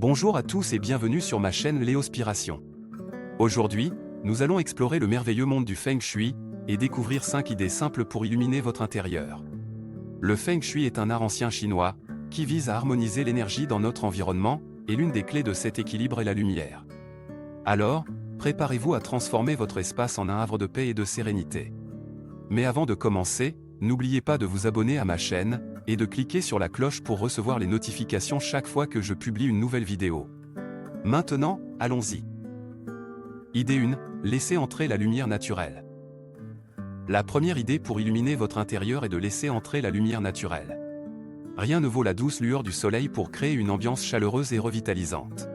Bonjour à tous et bienvenue sur ma chaîne Léospiration. Aujourd'hui, nous allons explorer le merveilleux monde du Feng Shui et découvrir 5 idées simples pour illuminer votre intérieur. Le Feng Shui est un art ancien chinois qui vise à harmoniser l'énergie dans notre environnement et l'une des clés de cet équilibre est la lumière. Alors, préparez-vous à transformer votre espace en un havre de paix et de sérénité. Mais avant de commencer, n'oubliez pas de vous abonner à ma chaîne et de cliquer sur la cloche pour recevoir les notifications chaque fois que je publie une nouvelle vidéo. Maintenant, allons-y. Idée 1. Laissez entrer la lumière naturelle. La première idée pour illuminer votre intérieur est de laisser entrer la lumière naturelle. Rien ne vaut la douce lueur du soleil pour créer une ambiance chaleureuse et revitalisante.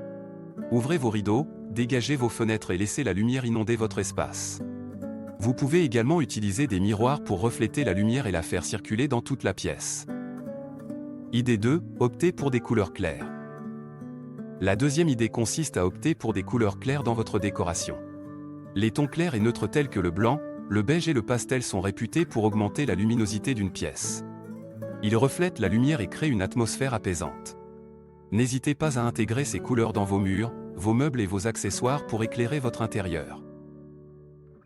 Ouvrez vos rideaux, dégagez vos fenêtres et laissez la lumière inonder votre espace. Vous pouvez également utiliser des miroirs pour refléter la lumière et la faire circuler dans toute la pièce. Idée 2. Optez pour des couleurs claires. La deuxième idée consiste à opter pour des couleurs claires dans votre décoration. Les tons clairs et neutres tels que le blanc, le beige et le pastel sont réputés pour augmenter la luminosité d'une pièce. Ils reflètent la lumière et créent une atmosphère apaisante. N'hésitez pas à intégrer ces couleurs dans vos murs, vos meubles et vos accessoires pour éclairer votre intérieur.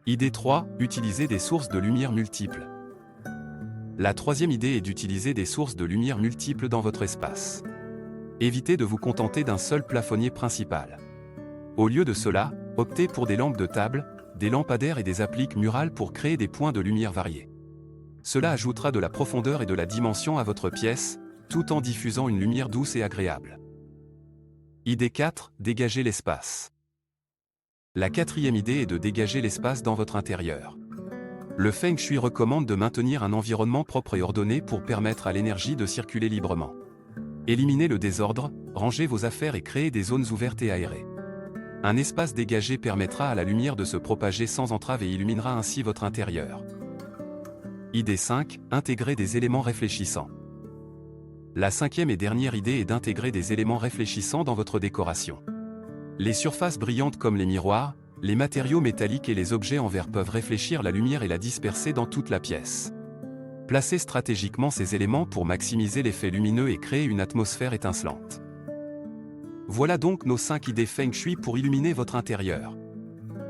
Idée 3. Utilisez des sources de lumière multiples. La troisième idée est d'utiliser des sources de lumière multiples dans votre espace. Évitez de vous contenter d'un seul plafonnier principal. Au lieu de cela, optez pour des lampes de table, des lampadaires et des appliques murales pour créer des points de lumière variés. Cela ajoutera de la profondeur et de la dimension à votre pièce, tout en diffusant une lumière douce et agréable. Idée 4. Dégagez l'espace. La quatrième idée est de dégager l'espace dans votre intérieur. Le Feng Shui recommande de maintenir un environnement propre et ordonné pour permettre à l'énergie de circuler librement. Éliminez le désordre, rangez vos affaires et créez des zones ouvertes et aérées. Un espace dégagé permettra à la lumière de se propager sans entrave et illuminera ainsi votre intérieur. Idée 5. Intégrer des éléments réfléchissants. La cinquième et dernière idée est d'intégrer des éléments réfléchissants dans votre décoration. Les surfaces brillantes comme les miroirs, les matériaux métalliques et les objets en verre peuvent réfléchir la lumière et la disperser dans toute la pièce. Placez stratégiquement ces éléments pour maximiser l'effet lumineux et créer une atmosphère étincelante. Voilà donc nos 5 idées Feng Shui pour illuminer votre intérieur.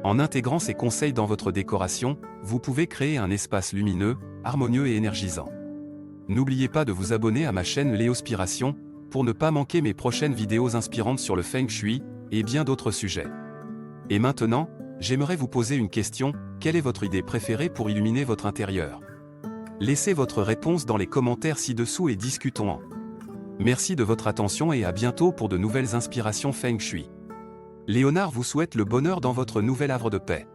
En intégrant ces conseils dans votre décoration, vous pouvez créer un espace lumineux, harmonieux et énergisant. N'oubliez pas de vous abonner à ma chaîne Léospiration pour ne pas manquer mes prochaines vidéos inspirantes sur le Feng Shui et bien d'autres sujets. Et maintenant, j'aimerais vous poser une question, quelle est votre idée préférée pour illuminer votre intérieur? Laissez votre réponse dans les commentaires ci-dessous et discutons-en. Merci de votre attention et à bientôt pour de nouvelles inspirations Feng Shui. Léonard vous souhaite le bonheur dans votre nouvel havre de paix.